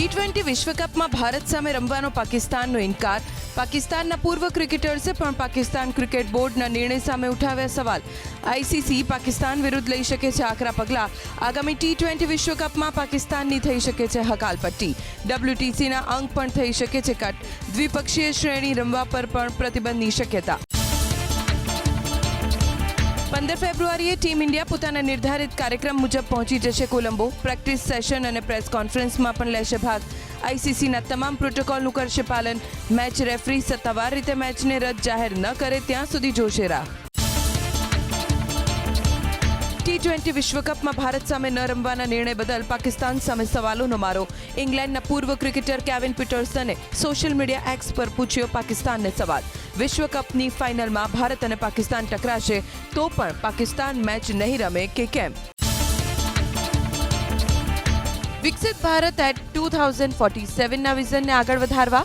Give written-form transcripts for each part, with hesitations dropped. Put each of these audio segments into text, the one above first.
T20 વિશ્વકપમાં ભારત સામે રમવાનો પાકિસ્તાનનો ઇનકાર. પાકિસ્તાનના પૂર્વ ક્રિકેટર્સે પણ પાકિસ્તાન ક્રિકેટ બોર્ડના નિર્ણય સામે ઉઠાવ્યા સવાલ. આઈસીસી પાકિસ્તાન વિરુદ્ધ લઈ શકે છે આકરા પગલાં. આગામી T20 વિશ્વકપમાં પાકિસ્તાનની થઈ શકે છે હકાલપટ્ટી. WTCના અંક પણ થઈ શકે છે કટ. દ્વિપક્ષીય શ્રેણી રમવા પર પણ પ્રતિબંધની શક્યતા. 15 ફેબ્રુઆરીએ ટીમ ઇન્ડિયા પોતાના નિર્ધારિત કાર્યક્રમ મુજબ પહોંચી જશે કોલંબો. પ્રેક્ટિસ સેશન અને પ્રેસ કોન્ફરન્સમાં પણ લેશે ભાગ. આઈસીસીના તમામ પ્રોટોકોલનું કરશે પાલન. મેચ રેફરી સત્તાવાર રીતે મેચને રદ જાહેર ન કરે ત્યાં સુધી જોશે રાહ. T20 વિશ્વકપમાં ભારત સામે ન રમવાના નિર્ણય બદલ પાકિસ્તાન સામે સવાલોનો મારો. ઇંગ્લેન્ડના પૂર્વ ક્રિકેટર કેવિન પીટરસને સોશિયલ મીડિયા એક્સ પર પૂછ્યો પાકિસ્તાનને સવાલ. વિશ્વકપની ફાઇનલમાં ભારત અને પાકિસ્તાન ટકરાશે તો પણ પાકિસ્તાન મેચ નહીં રમે કે કેમ? વિકસિત ભારત એટ 2047ના વિઝનને આગળ વધારવા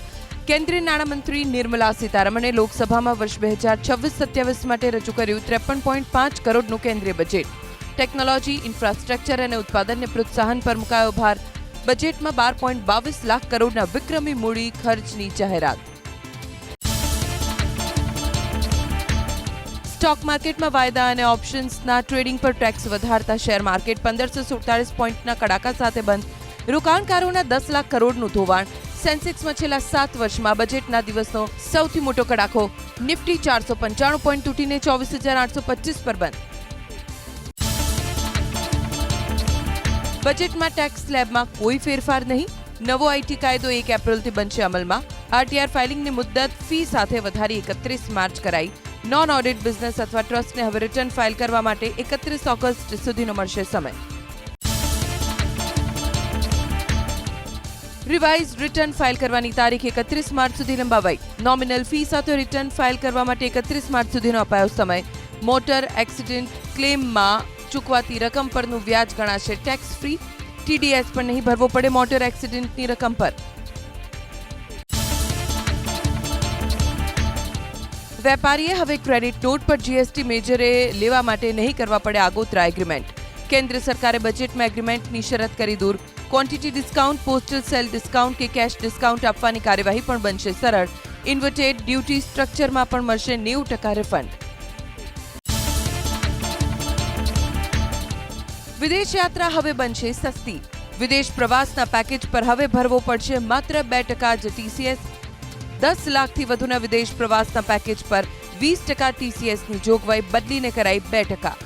કેન્દ્રીય નાણામંત્રી નિર્મલા સીતારમણે લોકસભામાં વર્ષ 2026-27 માટે રજૂ કર્યું 53.5 કરોડનું કેન્દ્રીય બજેટ. ટેકનોલોજી, ઇન્ફ્રાસ્ટ્રક્ચર અને ઉત્પાદનને પ્રોત્સાહન પર મુકાયો ભાર. બજેટમાં 12.22 લાખ કરોડના વિક્રમી મૂડી ખર્ચની જાહેરાત. સ્ટોક માર્કેટમાં વાયદા અને ઓપ્શન્સના ટ્રેડિંગ પર ટેક્સ વધારતા શેર માર્કેટ 1547 પોઈન્ટના કડાકા સાથે બંધ. રોકાણકારોના 10 લાખ કરોડનું ધોવાણ. સેન્સેક્સમાં છેલ્લા 7 વર્ષમાં બજેટના દિવસનો સૌથી મોટો કડાકો. નિફ્ટી 495 પોઈન્ટ તૂટીને 24,825 પર બંધ. બજેટમાં ટેક્સ સ્લેબમાં કોઈ ફેરફાર નહીં. નવો આઈટી કાયદો 1 એપ્રિલથી બનશે અમલમાં. આરટીઆર ફાઇલિંગની મુદ્દત ફી સાથે વધારી 31 માર્ચ કરાઈ. નોન ઓડિટ બિઝનેસ અથવા ટ્રસ્ટને હવે રિટર્ન ફાઇલ કરવા માટે 31 ઓગસ્ટ સુધીનો મળશે સમય. રિવાઇઝ રિટર્ન ફાઇલ કરવાની તારીખ 31 માર્ચ સુધી લંબાવાઈ. નોમિનલ ફી સાથે રિટર્ન ફાઇલ કરવા માટે 31 માર્ચ સુધીનો અપાયો સમય. મોટર એક્સિડન્ટ ક્લેમમાં ચૂકવાતી રકમ પરનું વ્યાજ ગણાશે ટેક્સ ફ્રી. TDS પણ નહીં ભરવો પડે મોટર એક્સિડન્ટની રકમ પર. વેપારીએ હવે ક્રેડિટ નોટ પર GST મેજરે લેવા માટે નહીં કરવા પડે આગોતરા એગ્રીમેન્ટ. કેન્દ્ર સરકારે બજેટમાં એગ્રીમેન્ટની શરત કરી દૂર. Quantity discount, postal cell discount કે કેશ ડિસ્કાઉન્ટ આપવાની કાર્યવાહી પણ બનશે સરળ. ઇન્વર્ટેડ ડ્યુટી સ્ટ્રક્ચરમાં પણ મળશે 90% રિફંડ. વિદેશ યાત્રા હવે બનશે સસ્તી. વિદેશ પ્રવાસના પેકેજ પર હવે ભરવો પડશે માત્ર 2% જ TCS. 10 લાખથી વધુના વિદેશ પ્રવાસના પેકેજ પર 20% TCSની જોગવાઈ બદલીને કરાઈ 2%.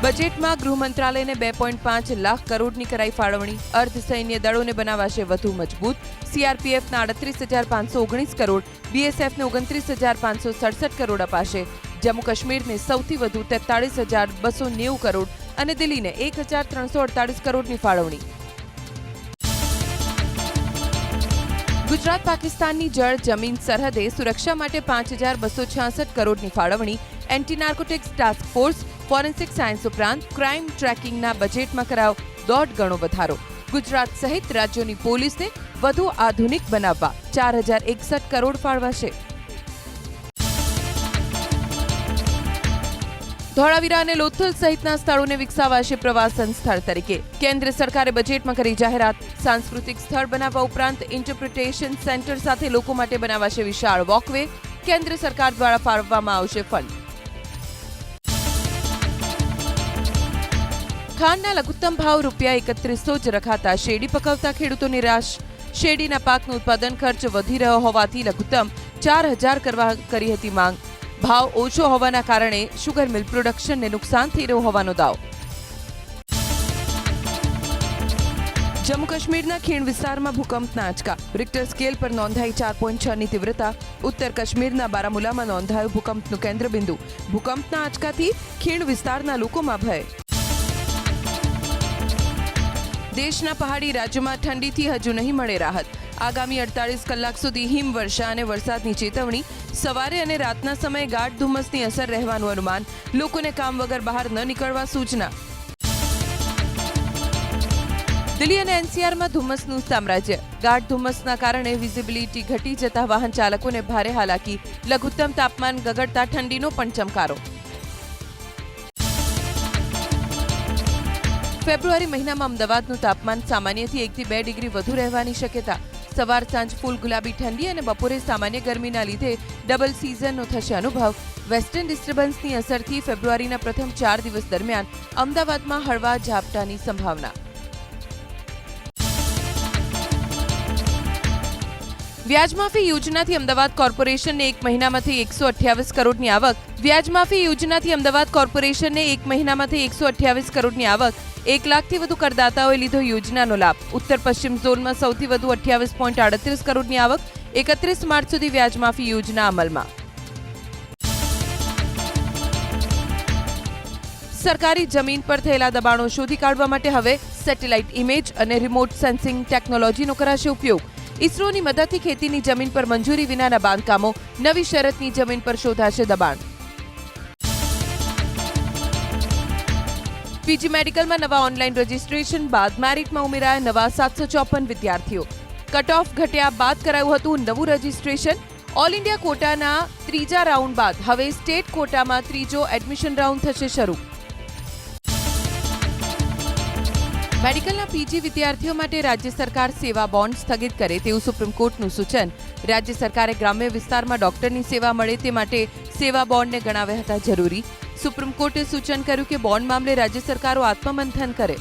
બજેટમાં ગૃહ મંત્રાલયને 2.5 લાખ કરોડની કરાઈ ફાળવણી. અર્ધસૈન્ય દળોને બનાવાશે વધુ મજબૂત. CRPFના 38,519 કરોડ, BSFને 29,567 કરોડ અપાશે. જમ્મુ કાશ્મીરને સૌથી વધુ 43,290 કરોડ અને દિલ્હીને 1,348 કરોડની ફાળવણી. ગુજરાત પાકિસ્તાનની જળ જમીન સરહદે સુરક્ષા માટે 5,266 કરોડની ફાળવણી. Anti narcotics task force, forensic science ઉપરાંત ક્રાઇમ ટ્રેકિંગના બજેટમાં કરાયો 1.5 ગણો વધારો. ગુજરાત સહિત રાજ્યોની પોલીસને વધુ આધુનિક બનાવવા 4,061 કરોડ ફાળવાશે. ધોળાવીરા અને લોથલ સહિતના સ્થળોને વિકસાવાશે પ્રવાસન સ્થળ તરીકે. કેન્દ્ર સરકારે બજેટમાં કરી જાહેરાત. સાંસ્કૃતિક સ્થળ બનાવવા ઉપરાંત ઇન્ટરપ્રિટેશન સેન્ટર સાથે લોકો માટે બનાવાશે વિશાળ વોકવે. કેન્દ્ર સરકાર દ્વારા ફાળવવામાં આવશે ફંડ. ખાંડના લઘુત્તમ ભાવ ₹3100 જ રખાતા શેરડી પકવતા ખેડૂતો નિરાશ. શેરડીના પાકનું ઉત્પાદન ખર્ચ વધી રહ્યો હોવાથી લઘુત્તમ 4,000 કરવા કરી હતી માંગ. ભાવ ઓછો હોવાના કારણે શુગર મિલ પ્રોડક્શનને નુકસાન થઈ રહ્યું હોવાનો દાવો. જમ્મુ કાશ્મીરના ખીણ વિસ્તારમાં ભૂકંપના આંચકા. રિક્ટર સ્કેલ પર નોંધાઈ 4.6ની તીવ્રતા. ઉત્તર કાશ્મીરના બારામુલામાં નોંધાયું ભૂકંપનું કેન્દ્રબિંદુ. ભૂકંપના આંચકાથી ખીણ વિસ્તારના લોકોમાં ભય. દેશના પહાડી રાજ્યોમાં ઠંડીથી હજુ નહીં મળે રાહત. આગામી 48 કલાક સુધી હિમવર્ષા અને વરસાદની ચેતવણી. સવારે અને રાતના સમયે ગાઢ ધુમ્મસની અસર રહેવાનું અનુમાન. લોકોને કામ વગર બહાર ન નીકળવા સૂચના. દિલ્હી અને NCRમાં ધુમ્મસનું સામ્રાજ્ય. ગાઢ ધુમ્મસના કારણે વિઝિબિલિટી ઘટી જતા વાહન ચાલકોને ભારે હાલાકી. લઘુત્તમ તાપમાન ગગડતા ઠંડીનો પણ ચમકારો. ફેબ્રુઆરી મહિનામાં અમદાવાદનું તાપમાન સામાન્યથી 1 થી 2 ડિગ્રી વધુ રહેવાની શક્યતા. સવાર સાંજ ફૂલ ગુલાબી ઠંડી અને બપોરે સામાન્ય ગરમીના લીધે ડબલ સિઝનનો થશે અનુભવ. વેસ્ટર્ન ડિસ્ટર્બન્સની અસરથી ફેબ્રુઆરીના પ્રથમ 4 દિવસ દરમિયાન અમદાવાદમાં હળવા ઝાપટાની સંભાવના. વ્યાજમાફી યોજનાથી અમદાવાદ કોર્પોરેશનને 1 મહિનામાંથી 128 કરોડની આવક. વ્યાજમાફી યોજનાથી અમદાવાદ કોર્પોરેશનને 1 મહિનામાંથી 128 કરોડની આવક. 1 લાખથી વધુ કરદાતાઓએ લીધો યોજનાનો લાભ. ઉત્તર પશ્ચિમ ઝોનમાં સૌથી વધુ 28.38 કરોડની આવક. 31 માર્ચ સુધી વ્યાજમાફી યોજના અમલમાં. સરકારી જમીન પર થયેલા દબાણો શોધી કાઢવા માટે હવે સેટેલાઇટ ઇમેજ અને રિમોટ સેન્સિંગ ટેકનોલોજીનો કરાશે ઉપયોગ. ઇસરોની મદદથી ખેતીની જમીન પર મંજૂરી વિનાના બાંધકામો, નવી શરતની જમીન પર શોધાશે દબાણ. પીજી મેડિકલમાં નવા ઓનલાઈન રજીસ્ટ્રેશન બાદ મેરિટમાં ઉમેરાયા નવા 754 વિદ્યાર્થીઓ. કટ ઓફ ઘટ્યા બાદ કરાયું હતું નવું રજીસ્ટ્રેશન. ઓલ ઇન્ડિયા કોટાના ત્રીજા રાઉન્ડ બાદ હવે સ્ટેટ કોટામાં ત્રીજો એડમિશન રાઉન્ડ થશે શરૂ. મેડિકલના પીજી વિદ્યાર્થીઓ માટે રાજ્ય સરકાર સેવા બોન્ડ સ્થગિત કરે તેવું સુપ્રીમ કોર્ટનું સૂચન. રાજ્ય સરકારે ગ્રામ્ય વિસ્તારમાં ડોક્ટરની સેવા મળે તે માટે સેવા બોન્ડને ગણાવ્યા હતા જરૂરી. સુપ્રીમ કોર્ટે સૂચન કર્યું કે બોન્ડ મામલે રાજ્ય સરકારો આત્મમંથન કરે.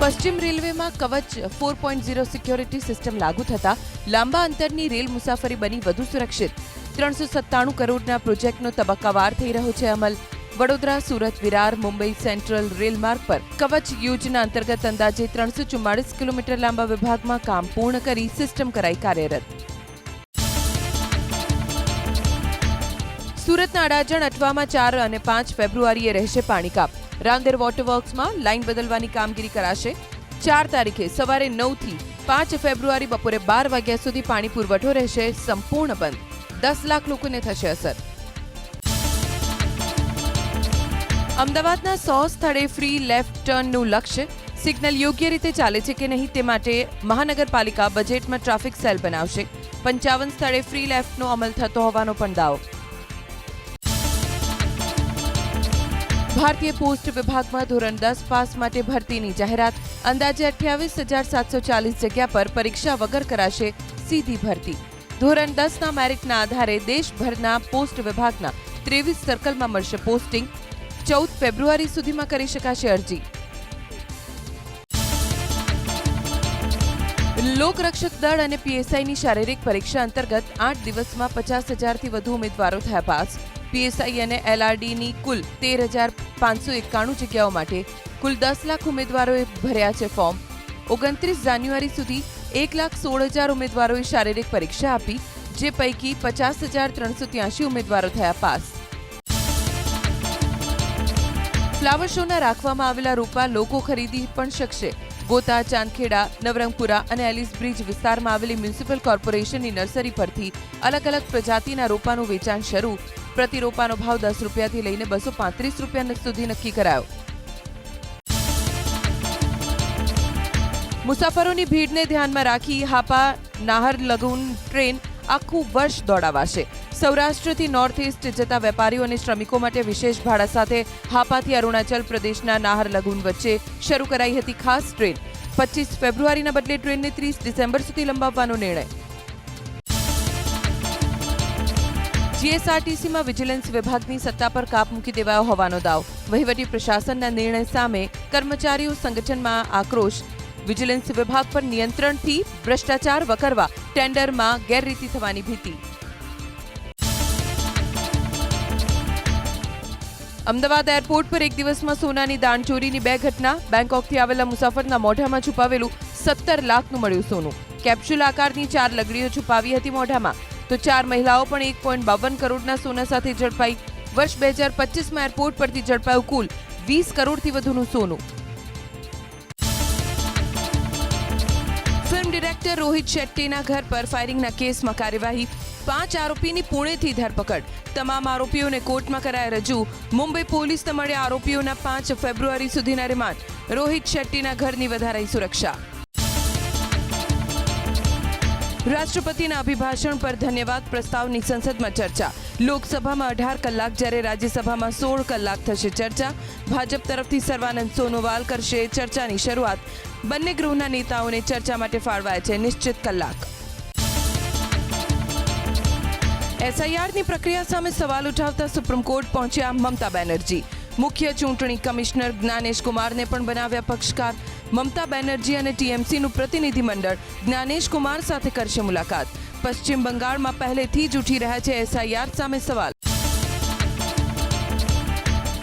પશ્ચિમ રેલવેમાં કવચ 4.0 સિક્યોરિટી સિસ્ટમ લાગુ થતા લાંબા અંતરની રેલ મુસાફરી બની વધુ સુરક્ષિત. 397 કરોડના પ્રોજેક્ટનો તબક્કાવાર થઈ રહ્યો છે અમલ. વડોદરા, સુરત, વિરાર, મુંબઈ સેન્ટ્રલ રેલ માર્ગ પર કવચ યોજના અંતર્ગત અંદાજે 344 કિલોમીટર લાંબા વિભાગમાં કામ પૂર્ણ કરી સિસ્ટમ કરાઈ કાર્યરત. સુરતના અડાજણ અટવામાં 4 અને 5 ફેબ્રુઆરીએ રહેશે પાણી કાપ. રાંદેર વોટરવર્ક્સમાં લાઇન બદલવાની કામગીરી કરાશે. 4 તારીખે સવારે 9 થી 5 ફેબ્રુઆરી બપોરે 12 વાગ્યા સુધી પાણી પુરવઠો રહેશે સંપૂર્ણ બંધ. 10 લાખ લોકોને થશે અસર. અમદાવાદના 100 સ્થળે ફ્રી લેફ્ટ ટર્નનું લક્ષ્ય. સિગ્નલ યોગ્ય રીતે ચાલે છે કે નહીં તે માટે મહાનગરપાલિકા બજેટમાં ટ્રાફિક સેલ બનાવશે. 55 સ્થળે ફ્રી લેફ્ટનો અમલ થતો હોવાનો પણ દાવો. ભારતીય પોસ્ટ વિભાગમાં ધોરણ 10 પાસ માટે ભરતીની જાહેરાત. અંદાજે 28,740 જગ્યા પર પરીક્ષા વગર કરાશે સીધી ભરતી. ધોરણ 10ના મેરિટના આધારે દેશભરના પોસ્ટ વિભાગના 23 સર્કલમાં મળશે પોસ્ટિંગ. 14 ફેબ્રુઆરી સુધીમાં કરી શકાશે અરજી. લોકરક્ષક દળ અને પીએસઆઈની શારીરિક પરીક્ષા અંતર્ગત 8 દિવસમાં 50,000થી વધુ ઉમેદવારો થયા પાસ. પીએસઆઈ અને એલઆરડીની કુલ 13,591 જગ્યાઓ માટે કુલ 10 લાખ ઉમેદવારોએ ભર્યા છે ફોર્મ. 29 જાન્યુઆરી સુધી 1,16,000 ઉમેદવારોએ શારીરિક પરીક્ષા આપી, જે પૈકી 50,383 ઉમેદવારો થયા પાસ. ફ્લાવર શોના રાખવામાં આવેલા રોપા લોકો ખરીદી પણ શકશે. ગોતા, ચાંદખેડા, નવરંગપુરા અને એલિસ બ્રિજ વિસ્તારમાં આવેલી મ્યુનિસિપલ કોર્પોરેશનની નર્સરી પરથી અલગ અલગ પ્રજાતિના રોપાનું વેચાણ શરૂ. પ્રતિ રોપાનો ભાવ 10 રૂપિયાથી લઈને 235 રૂપિયા સુધી નક્કી કરાયો. મુસાફરોની ભીડને ધ્યાનમાં રાખી હાપા નાહરલગુન ટ્રેન આખું વર્ષ દોડાવાશે. સૌરાષ્ટ્રથી નોર્થ ઇસ્ટ જતા વેપારીઓ અને શ્રમિકો માટે વિશેષ ભાડા સાથે હાપાથી અરુણાચલ પ્રદેશના નાહરલગુન વચ્ચે શરૂ કરાઈ હતી ખાસ ટ્રેન. 25 ફેબ્રુઆરીના બદલે ટ્રેનને 30 ડિસેમ્બર સુધી લંબાવવાનો નિર્ણય. જીએસઆરટીસીમાં વિજિલન્સ વિભાગની સત્તા પર કાપ મૂકી દેવાયો હોવાનો દાવ. વહીવટી પ્રશાસનના નિર્ણય સામે કર્મચારીઓ સંગઠનમાં આક્રોશ. વિજિલન્સ વિભાગ પર નિયંત્રણથી ભ્રષ્ટાચાર વકરવા ટેન્ડરમાં ગેરરીતિ થવાની ભીતિ. અમદાવાદ એરપોર્ટ પર એક દિવસમાં સોનાની દાણચોરીની 2 ઘટના. બેંકોકથી આવેલા મુસાફરના મોઢામાં છુપાવેલું 17 લાખનું મળ્યું સોનું. કેપ્સ્યુલ આકારની 4 લગડીઓ છુપાવી હતી મોઢામાં, તો 4 મહિલાઓ પણ 1.52 કરોડના સોના સાથે ઝડપાઈ. વર્ષ 2025માં એરપોર્ટ પરથી ઝડપાયું કુલ 20 કરોડથી વધુનું સોનું. ફિલ્મ ડિરેક્ટર રોહિત શેટ્ટીના ઘર પર ફાયરિંગના કેસમાં કાર્યવાહી. 5 આરોપીની પુણેથી ધરપકડ. તમામ આરોપીઓને કોર્ટમાં કરાયા રજૂ. મુંબઈ પોલીસને મળ્યા આરોપીઓના 5 ફેબ્રુઆરી સુધીના રિમાન્ડ. રોહિત શેટ્ટીના ઘરની વધારાઈ સુરક્ષા. રાષ્ટ્રપતિના અભિભાષણ પર ધન્યવાદ પ્રસ્તાવની સંસદમાં ચર્ચા. લોકસભામાં 18 કલાક જ્યારે રાજ્યસભામાં 16 કલાક થશે ચર્ચા. ભાજપ તરફથી સર્વાનંદ સોનોવાલ કરશે ચર્ચાની શરૂઆત. બંને ગૃહના નેતાઓને ચર્ચા માટે ફાળવાયા છે નિશ્ચિત કલાક. એસઆઈઆરની પ્રક્રિયા સામે સવાલ ઉઠાવતા સુપ્રીમ કોર્ટ પહોંચ્યા મમતા બેનર્જી. મુખ્ય ચૂંટણી કમિશનર જ્ઞાનેશ કુમારને પણ બનાવ્યા પક્ષકાર. મમતા બેનર્જી અને ટીએમસીનું પ્રતિનિધિમંડળ જ્ઞાનેશ કુમાર સાથે કરશે મુલાકાત. પશ્ચિમ બંગાળમાં પહેલેથી જ ઉઠી રહ્યા છે એસઆઈઆર સામે સવાલ.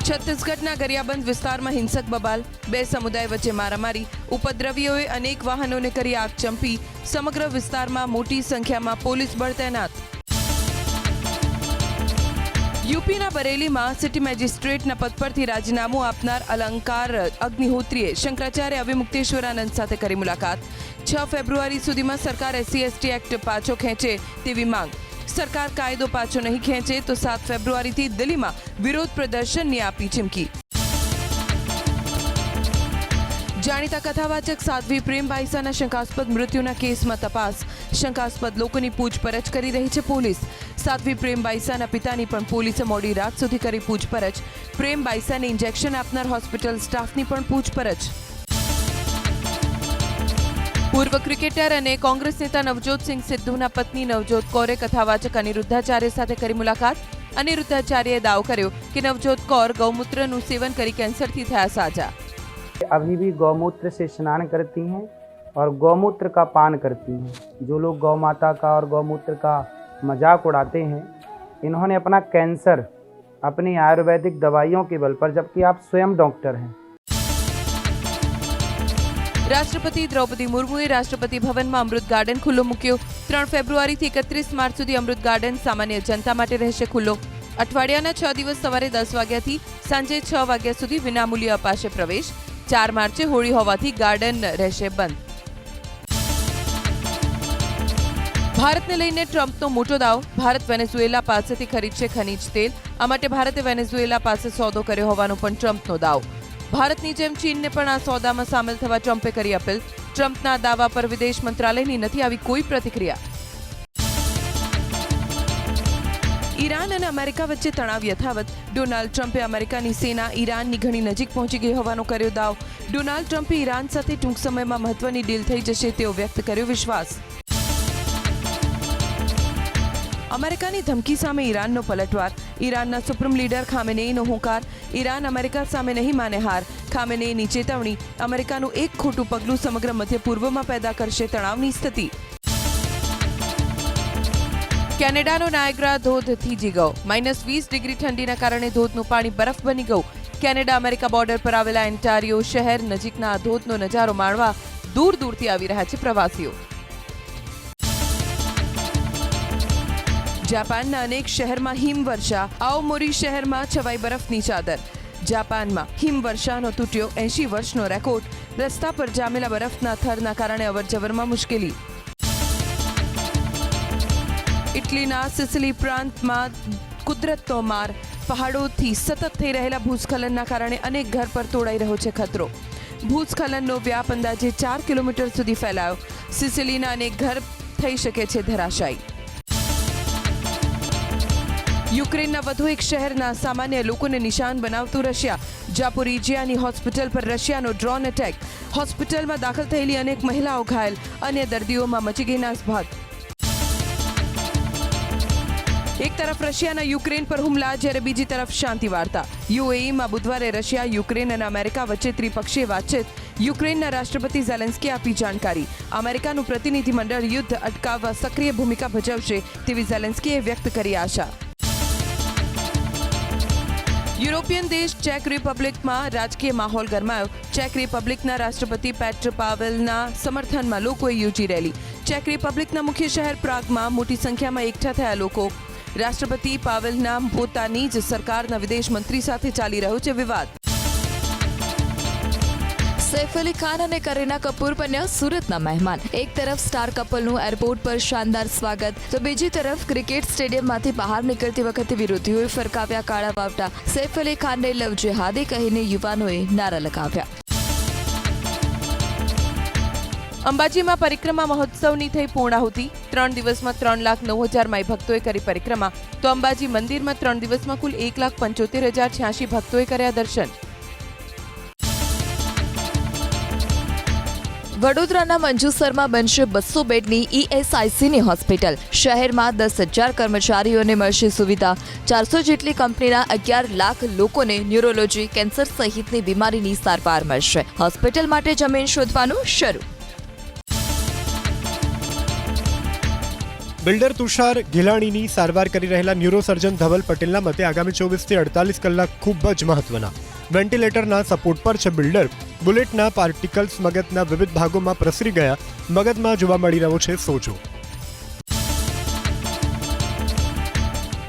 છત્તીસગઢના गरिયાબંધ વિસ્તારમાં હિંસક બબાલ. 2 સમુદાય વચ્ચે મારામારી. ઉપદ્રવીઓએ અનેક વાહનોને કરી આગચંપી. સમગ્ર વિસ્તારમાં મોટી સંખ્યામાં પોલીસ બળ તૈનાત. યુપીના બરેલીમાં સિટી મેજિસ્ટ્રેટના પદ પરથી રાજીનામું આપનાર અલંકાર અગ્નિહોત્રીએ શંકરાચાર્ય અવિમુક્તેશ્વરાનંદ સાથે કરી મુલાકાત. 6 ફેબ્રુઆરી સુધીમાં સરકાર SC/ST એક્ટ પાછો ખેંચે તેવી માંગ. સરકાર કાયદો પાછો નહીં ખેંચે તો 7 ફેબ્રુઆરીથી દિલ્હીમાં વિરોધ પ્રદર્શનની આપી ચીમકી. જાણીતા કથાવાચક સાધ્વી પ્રેમ બાઈસાના શંકાસ્પદ મૃત્યુના કેસમાં તપાસ. શંકાસ્પદ લોકોની પૂછપરછ કરી રહી છે પોલીસ. સાધ્વી પ્રેમ બાઈસાના પિતાની પણ પોલીસે મોડી રાત સુધી કરી પૂછપરછ. પ્રેમ બાઈસાને ઇન્જેક્શન આપનાર હોસ્પિટલ સ્ટાફની પણ પૂછપરછ. પૂર્વ ક્રિકેટર અને કોંગ્રેસ નેતા નવજોતસિંહ સિદ્ધુના પત્ની નવજોત કૌરે કથાવાચક અનિરુદ્ધાચાર્ય સાથે કરી મુલાકાત. અનિરુદ્ધાચાર્યએ દાવો કર્યો કે નવજોત કૌર ગૌમૂત્રનું સેવન કરી કેન્સરથી થયા સાજા. अभी भी गौमूत्र से स्नान करती हैं और गौमूत्र का पान करती हैं. जो लोग गौ माता का और गौमूत्र का मजाक उड़ाते हैं, इन्होंने अपना कैंसर अपनी आयुर्वेदिक दवाइयों के बल पर, जबकि आप स्वयं डॉक्टर हैं. રાષ્ટ્રપતિ દ્રૌપદી મુર્મુએ રાષ્ટ્રપતિ ભવનમાં અમૃત ગાર્ડન ખુલ્લો મૂક્યો. 3 ફેબ્રુઆરીથી 31 માર્ચ સુધી અમૃત ગાર્ડન સામાન્ય જનતા માટે રહેશે ખુલ્લો. અઠવાડિયાના 6 દિવસ સવારે 10 વાગ્યાથી સાંજે 6 વાગ્યા સુધી વિનામૂલ્યે અપાશે પ્રવેશ. 4 માર્ચે હોળી હોવાથી ગાર્ડન રહેશે બંધ. ભારતને લઈને ટ્રમ્પનો મોટો દાવ. ભારત વેનેઝુએલા પાસેથી ખરીદશે ખનીજ તેલ. આ માટે ભારતે વેનેઝુએલા પાસે સોદો કર્યો હોવાનો પણ ટ્રમ્પનો દાવ. ભારતની જેમ ચીનને પણ આ સોદામાં સામેલ થવા ટ્રમ્પે કરી અપીલ. ટ્રમ્પના દાવા પર વિદેશ મંત્રાલયની નથી આવી કોઈ પ્રતિક્રિયા. ઈરાન અને અમેરિકા વચ્ચે તણાવ યથાવત. ડોનાલ્ડ ટ્રમ્પે અમેરિકાની સેના ઈરાનની ઘણી નજીક પહોંચી ગઈ હોવાનો કર્યો દાવ. ડોનાલ્ડ ટ્રમ્પે ઈરાન સાથે ટૂંક સમયમાં મહત્વની ડીલ થઈ જશે તેવો વ્યક્ત કર્યો વિશ્વાસ. અમેરિકાની ધમકી સામે ઈરાનનો પલટવાર. ઈરાનના સુપ્રીમ લીડર ખામેનેઈનો હુંકાર. ઈરાન અમેરિકા સામે નહીં માને હાર. ખામેનેઈની ચેતવણી. અમેરિકાનું એક ખોટું પગલું સમગ્ર મધ્ય પૂર્વમાં પેદા કરશે તણાવની સ્થિતિ. કેનેડાનો નાયગ્રા ધોધ થીજી ગયો. -20 ડિગ્રી ઠંડીના કારણે ધોધનું પાણી બરફ બની ગયું. કેનેડા અમેરિકા બોર્ડર પર આવેલા એન્ટારિયો શહેર નજીકના આ ધોધનો નજારો માણવા દૂર દૂરથી આવી રહ્યા છે પ્રવાસીઓ. જાપાનના અનેક શહેરમાં હિમવર્ષા. આઓમોરી શહેરમાં છવાઈ બરફની ચાદર. જાપાનમાં હિમવર્ષાનો તૂટ્યો 80 વર્ષનો રેકોર્ડ. રસ્તા પર જામેલા બરફના થરના કારણે અવરજવરમાં મુશ્કેલી. ઇટલીના સિસિલી પ્રાંતમાં કુદરતનો માર. પહાડોથી સતત થઈ રહેલા ભૂસ્ખલનના કારણે અનેક ઘર પર તોડાઈ રહ્યો છે ખતરો. ભૂસ્ખલનનો વ્યાપ અંદાજે 4 કિલોમીટર સુધી ફેલાયો. સિસિલીના અનેક ઘર થઈ શકે છે ધરાશાયી. યુક્રેનના વધુ એક શહેરના સામાન્ય લોકોને નિશાન બનાવતું રશિયા. જાપોરિજિયાની હોસ્પિટલ પર રશિયાનો ડ્રોન એટેક. હોસ્પિટલમાં દાખલ થયેલી અનેક મહિલાઓ ઘાયલ. અન્ય દર્દીઓમાં મચી ગઈ નાસભાગ. એક તરફ રશિયાના યુક્રેન પર હુમલા જ્યારે બીજી તરફ શાંતિ વાર્તા. યુએઈમાં બુધવારે રશિયા, યુક્રેન અને અમેરિકા વચ્ચે ત્રિપક્ષીય વાતચીત. યુક્રેનના રાષ્ટ્રપતિ ઝેલેન્સ્કી આપી જાણકારી. અમેરિકાનું પ્રતિનિધિમંડળ યુદ્ધ અટકાવવા સક્રિય ભૂમિકા ભજવશે તેવી ઝેલેન્સ્કીએ વ્યક્ત કરી આશા. યુરોપિયન દેશ ચેક રિપબ્લિકમાં રાજકીય માહોલ ગરમાયો. ચેક રિપબ્લિકના રાષ્ટ્રપતિ પેટ્ર પાવેલના સમર્થનમાં લોકોએ યોજી રેલી. ચેક રિપબ્લિકના મુખ્ય શહેર પ્રાગમાં મોટી સંખ્યામાં એકઠા થયા લોકો. રાષ્ટ્રપતિ પાવેલના પોતાની જ સરકારના વિદેશ મંત્રી સાથે ચાલી રહ્યો છે વિવાદ. સૈફ અલી ખાન અને કરીના કપૂર બન્યા સુરતના મહેમાન. એક તરફ સ્ટાર કપલનું એરપોર્ટ પર શાનદાર સ્વાગત, તો બીજી તરફ ક્રિકેટ સ્ટેડિયમમાંથી બહાર નીકળતી વખતે વિરોધીઓએ ફરકાવ્યા કાળા વાવટા. સૈફ અલી ખાનને લવ જેહાદી કહીને યુવાનોએ નારા લગાવ્યા. અંબાજીમાં પરિક્રમા મહોત્સવની થઈ પૂર્ણાહુતિ. 3 દિવસમાં 3,09,000 માઈ ભક્તોએ કરી પરિક્રમા. તો અંબાજી મંદિરમાં 3 દિવસમાં કુલ 1,75,086 ભક્તોએ કર્યા દર્શન. વડોદરાના મંજુસરમાં બનશે 200 બેડની ESICની હોસ્પિટલ. શહેરમાં 10,000 કર્મચારીઓને મળશે સુવિધા. 400 જેટલી કંપનીના 11 લાખ લોકોને ન્યુરોલોજી, કેન્સર સહિતની બીમારીની સારવાર મળશે. હોસ્પિટલ માટે જમીન શોધવાનું શરૂ. બિલ્ડર તુષાર ગિલાણીની સારવાર કરી રહેલા ન્યુરોસર્જન ધવલ પટેલના મતે આગામી 24 થી 48 કલાક ખૂબ જ મહત્વના. વેન્ટિલેટરના સપોર્ટ પર છે બિલ્ડર. બુલેટના પાર્ટિકલ્સ મગજના વિવિધ ભાગોમાં પ્રસરી ગયા. મગજમાં જોવા મળી રહ્યો છે સોજો.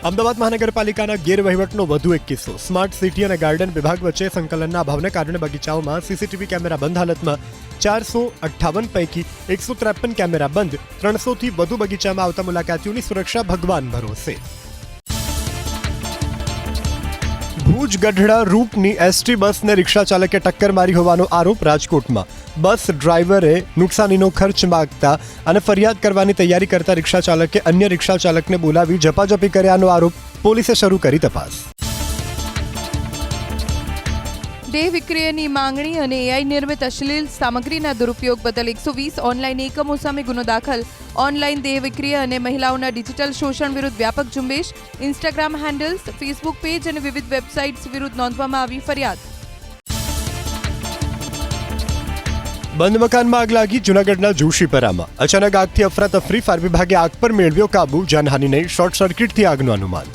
અમદાવાદ મહાનગરપાલિકાના ગેરવહીવટનો વધુ એક કિસ્સો. સ્માર્ટ સિટી અને ગાર્ડન વિભાગ વચ્ચે સંકલનના અભાવને કારણે બગીચાઓમાં સીસીટીવી કેમેરા બંધ હાલતમાં. 458 પૈકી 153 કેમેરા બંધ. 300થી વધુ બગીચામાં આવતા મુલાકાતીઓની સુરક્ષા ભગવાન ભરોસે. ભુજ ગઢડા રૂટની એસટી બસને રિક્ષા ચાલકે ટક્કર મારી હોવાનો આરોપ રાજકોટમાં. બસ ડ્રાઈવરે નુકસાનીનો ખર્ચ માંગતા અને ફરિયાદ કરવાની તૈયારી કરતા રિક્ષા ચાલકે અન્ય રિક્ષા ચાલકને બોલાવી ઝપાઝપી કર્યાનો આરોપ. પોલીસે શરૂ કરી તપાસ. દેહ વિક્રયની માંગણી અને AI નિર્મિત અશ્લીલ સામગ્રીના દુરુપયોગ બદલ 120 ઓનલાઈન એકમો સામે ગુનો દાખલ. ઓનલાઈન દેહ વિક્રય અને મહિલાઓના ડિજિટલ શોષણ વિરુદ્ધ વ્યાપક ઝુંબેશ. ઇન્સ્ટાગ્રામ હેન્ડલ્સ, ફેસબુક પેજ અને વિવિધ વેબસાઇટ્સ વિરુદ્ધ નોંધવામાં આવી ફરિયાદ. બંધ મકાનમાં આગ લાગી. જૂનાગઢના જોશીપરામાં અચાનક આગથી અફરાતફરી. ફાયર વિભાગે આગ પર મેળવ્યો કાબુ. જાનહાનિ નહીં, શોર્ટ સર્કિટથી આગનું અનુમાન.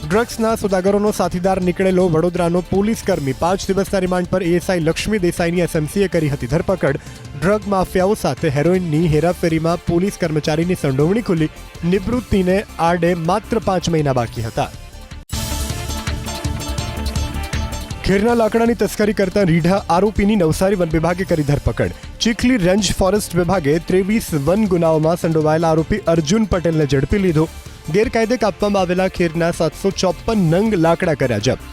ડ્રગ્સના સોદાગરોનો સાથીદાર નીકળેલો વડોદરાનો પોલીસ કર્મી 5 દિવસના રિમાન્ડ પર ASI લક્ષ્મી દેસાઈની SMCએ કરી હતી ધરપકડ. ડ્રગ માફિયાઓ સાથે હેરોઇનની હેરાફેરીમાં પોલીસ કર્મચારીની સંડોવણી ખુલી. નિવૃત્તિને આડે માત્ર 5 મહિના બાકી હતા. ખેરના લાકડાની તસ્કરી કરતા રીઢા આરોપીની નવસારી વન વિભાગે કરી ધરપકડ. ચીખલી રેન્જ ફોરેસ્ટ વિભાગે 23 વન ગુનાઓમાં સંડોવાયેલા આરોપી અર્જુન પટેલને ઝડપી લીધો. ગેરકાયદે કાપવામાં આવેલા ખેરના 754 નંગ લાકડા કર્યા જપ્ત.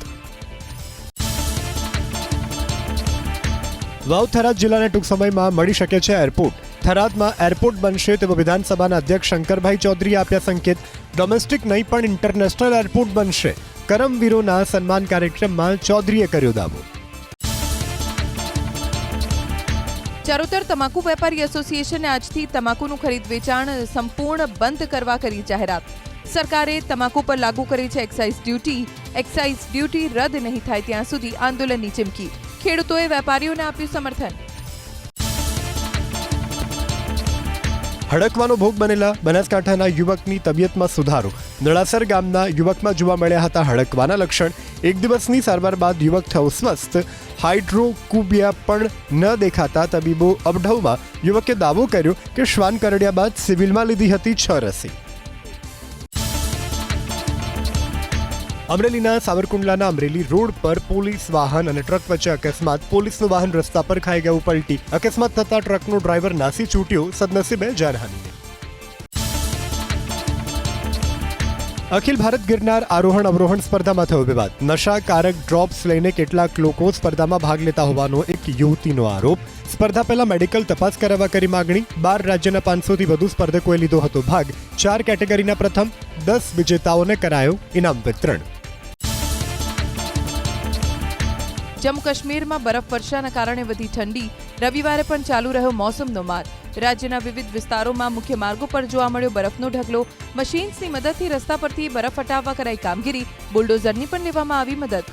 વાવ થરાદ જિલ્લાને ટૂંક સમયમાં મળી શકે છે એરપોર્ટ. થરાદમાં એરપોર્ટ બનશે તેવો વિધાનસભાના અધ્યક્ષ શંકરભાઈ ચૌધરીએ આપ્યા સંકેત. ડોમેસ્ટિક નહીં પણ ઇન્ટરનેશનલ એરપોર્ટ બનશે. કરમવીરોના સન્માન કાર્યક્રમમાં ચૌધરીએ કર્યો દાવો. ચરોતર તમાકુ વેપારી એસોસિએશને આજથી તમાકુનું ખરીદ વેચાણ સંપૂર્ણ બંધ કરવા કરી જાહેરાત. સરકારે તમાકુ પર લાગુ કરી છે એક્સાઇઝ ડ્યુટી. એક્સાઇઝ ડ્યુટી રદ નહીં થાય ત્યાં સુધી આંદોલનની ચીમકી. ખેડૂતોએ વેપારીઓને આપ્યું સમર્થન. હડકવાનો ભોગ બનેલા બનાસકાંઠાના યુવકની તબિયતમાં સુધારો. નળાસર ગામના યુવકમાં જોવા મળ્યા હતા હડકવાના લક્ષણ. 1 દિવસની સારવાર બાદ યુવક થયો સ્વસ્થ. હાઇડ્રોકુબિયા પણ ન દેખાતા તબીબો અબઢવમાં. યુવકે દાવો કર્યો કે શ્વાન કરડ્યા બાદ સિવિલમાં લીધી હતી 6 રસી. અમરેલીના સાવરકુંડલાના અમરેલી રોડ પર પોલીસ વાહન અને ટ્રક વચ્ચે અકસ્માત. પોલીસનું વાહન રસ્તા પર ખાઈ ગયું પલટી. અકસ્માત થતા ટ્રકનો ડ્રાઈવર નાસી છૂટ્યો. સદનસીબે જાનહાનિ. અખિલ ભારત ગિરનાર આરોહણ અવરોહણ સ્પર્ધામાં થયો વિવાદ. નશાકારક ડ્રોપ્સ લઈને કેટલાક લોકો સ્પર્ધામાં ભાગ લેતા હોવાનો એક યુવતીનો આરોપ. સ્પર્ધા પહેલા મેડિકલ તપાસ કરાવવા કરી માગણી. 12 રાજ્યના 500થી વધુ સ્પર્ધકોએ લીધો હતો ભાગ. 4 કેટેગરીના પ્રથમ 10 વિજેતાઓને કરાયો ઇનામ વિતરણ. જમ્મુ કાશ્મીરમાં બરફવર્ષાના કારણે વધી ઠંડી. રવિવારે પણ ચાલુ રહ્યો મોસમનો માર. રાજ્યના વિવિધ વિસ્તારોમાં મુખ્ય માર્ગો પર જોવા મળ્યો બરફનો ઢગલો. મશીન્સની મદદથી રસ્તા પરથી બરફ હટાવવા કરાઈ કામગીરી. બુલડોઝરની પણ લેવામાં આવી મદદ.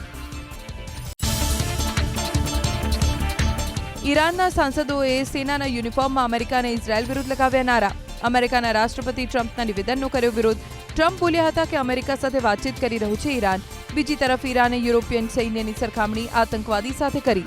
ઈરાનના સાંસદોએ સેનાના યુનિફોર્મમાં અમેરિકા અને ઇઝરાયલ વિરુદ્ધ લગાવ્યા નારા. અમેરિકાના રાષ્ટ્રપતિ ટ્રમ્પના નિવેદનનો કર્યો વિરોધ. ટ્રમ્પ બોલ્યા હતા કે અમેરિકા સાથે વાતચીત કરી રહ્યું છે ઈરાન. બીજી તરફ ઈરાને યુરોપિયન સૈન્યની સરખામણી આતંકવાદી સાથે કરી.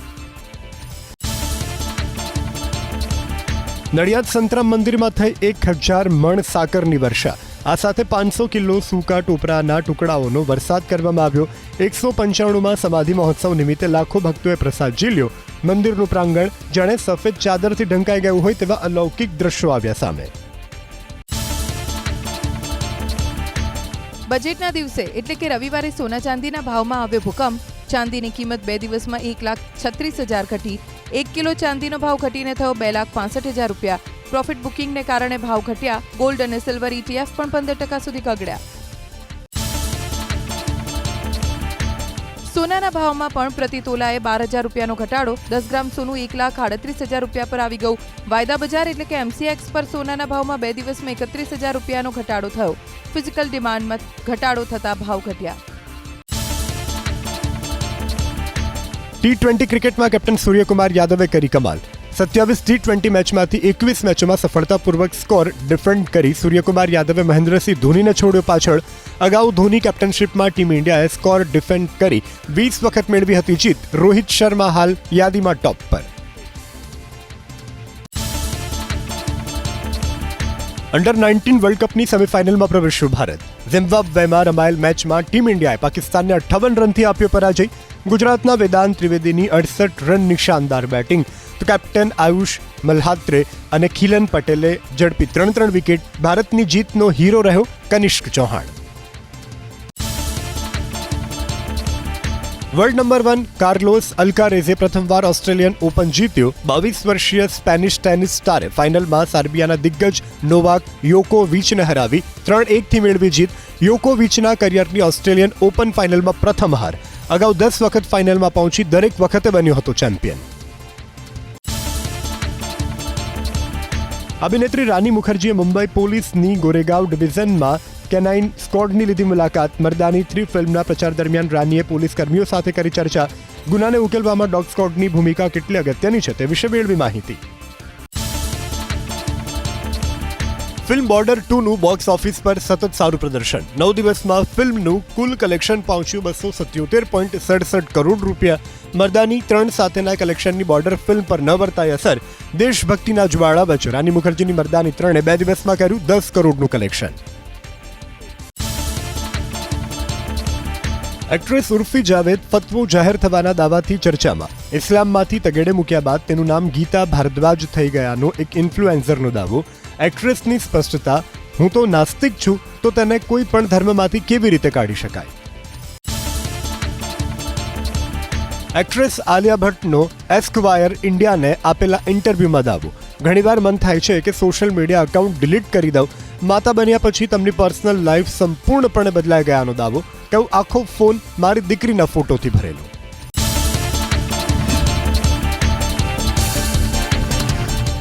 નડિયાદ સંતરામ મંદિરમાં થઈ 1000 મણ સાકરની વર્ષા. આ સાથે 500 કિલો સૂકા ટોપરાના ટુકડાઓનો વરસાદ કરવામાં આવ્યો. 195માં સમાધિ મહોત્સવ નિમિત્તે લાખો ભક્તોએ પ્રસાદ ઝીલ્યો. મંદિરનું પ્રાંગણ જાણે સફેદ ચાદરથી ઢંકાઈ ગયું હોય તેવા અલૌકિક દ્રશ્યો આવ્યા સામે. બજેટના દિવસે એટલે કે રવિવારે સોના ચાંદીના ભાવમાં આવ્યો ભૂકંપ. ચાંદીની કિંમત 2 દિવસમાં 1,36,000 ઘટી 1 કિલો ચાંદીનો ભાવ ઘટીને થયો 2,65,000 રૂપિયા. પ્રોફિટ બુકિંગને કારણે ભાવ ઘટ્યા. ગોલ્ડ અને સિલ્વર ETF પણ 15% સુધી ગગડ્યા. સોનાના ભાવમાં પણ પ્રતિ તોલાએ 12,000 રૂપિયાનો ઘટાડો. 10 ગ્રામ સોનું 1,38,000 રૂપિયા પર આવી ગયું. વાયદા બજાર એટલે કે MCX પર સોનાના ભાવમાં 2 દિવસમાં 31,000 રૂપિયાનો ઘટાડો થયો. ફિઝિકલ ડિમાન્ડમાં ઘટાડો થતા ભાવ ઘટ્યા. T20 ક્રિકેટમાં કેપ્ટન સૂર્યકુમાર યાદવે કરી કમાલ. 27 T20 મેચમાંથી 21 મેચોમાં સફળતાપૂર્વક સ્કોર ડિફેન્ડ કરી સૂર્યકુમાર યાદવે મહેન્દ્રસિંહ ધોનીને છોડ્યો પાછળ. અગાઉ ધોની કેપ્ટનશીપમાં ટીમ ઇન્ડિયાએ સ્કોર ડિફેન્ડ કરી 20 વખત મેળવી હતી જીત. રોહિત શર્મા હાલ યાદીમાં ટોપ પર. અંડર 19 વર્લ્ડ કપની સેમીફાઇનલમાં પ્રવેશ્યું ભારત. ઝિમ્બાબ્વેમાં રમાયેલ મેચમાં ટીમ ઇન્ડિયાએ પાકિસ્તાનને 58 રનથી આપ્યો પરાજય. ગુજરાતના વેદાંત ત્રિવેદીની 68 રનની શાનદાર બેટિંગ તો કેપ્ટન આયુષ મલ્હાત્રે અને ખિલન પટેલે ઝડપી 3 વિકેટ. ભારતની જીતનો હીરો રહ્યો Kanishk Chauhan. World number 1 Carlos અલ્કારેઝે પ્રથમવાર ઓસ્ટ્રેલિયન ઓપન જીત્યો. 22 વર્ષીય સ્પેનિશ ટેનિસ સ્ટારે ફાઇનલમાં સર્બિયાના દિગ્ગજ નોવાક યોકોવિચને હરાવી 3-1થી મેળવી જીત. યોકોવિચના કરિયરની ઓસ્ટ્રેલિયન ઓપન ફાઇનલમાં પ્રથમ હાર. અગાઉ 10 વખત ફાઇનલમાં પહોંચી દરેક વખતે બન્યો હતો ચેમ્પિયન. અભિનેત્રી રાની મુખર્જીએ મુંબઈ પોલીસની ગોરેગાંવ ડિવિઝનમાં કેનાઇન સ્ક્વોડની લીધી મુલાકાત. મર્દાની 3 ફિલ્મના પ્રચાર દરમિયાન રાનીએ પોલીસ કર્મીઓ સાથે કરી ચર્ચા. ગુનાને ઉકેલવામાં ડોગ સ્ક્વોડની ભૂમિકા કેટલી અગત્યની છે તે વિશે મેળવી માહિતી. ફિલ્મ બોર્ડર 2નું બોક્સ ઓફિસ પર સતત સારું પ્રદર્શન. 9 દિવસમાં ફિલ્મનું કુલ કલેક્શન પહોંચ્યું 277.67 કરોડ રૂપિયા. મર્દાની 3 સાથેના કલેક્શનની બોર્ડર ફિલ્મ પર ન વર્તાઈ અસર. દેશભક્તિના જ્વાળા વચ્ચે રાની મુખર્જીની મર્દાની 3એ 2 દિવસમાં કર્યું 10 કરોડનું કલેક્શન. એક્ટ્રેસ ઉર્ફી જાવેદ ફતવો જાહેર થવાના દાવાથી ચર્ચામાં. ઇસ્લામમાંથી તગેડે મૂક્યા બાદ તેનું નામ ગીતા ભારદ્વાજ થઈ ગયાનો એક ઇન્ફ્લુએન્સરનો દાવો. એક્ટ્રેસની સ્પષ્ટતા, હું તો નાસ્તિક છું તો તેને કોઈ પણ ધર્મમાંથી કેવી રીતે કાઢી શકાય. એક્ટ્રેસ આલિયા ભટ્ટનો એસ્ક્વાયર ઇન્ડિયાને આપેલા ઇન્ટરવ્યુમાં દાવો. ઘણીવાર મન થાય છે કે સોશિયલ મીડિયા એકાઉન્ટ ડિલીટ કરી દઉં. માતા બન્યા પછી તેમની પર્સનલ લાઈફ સંપૂર્ણપણે બદલાઈ ગયાનો દાવો. કહું આખો ફોન મારી દીકરીના ફોટોથી ભરેલો.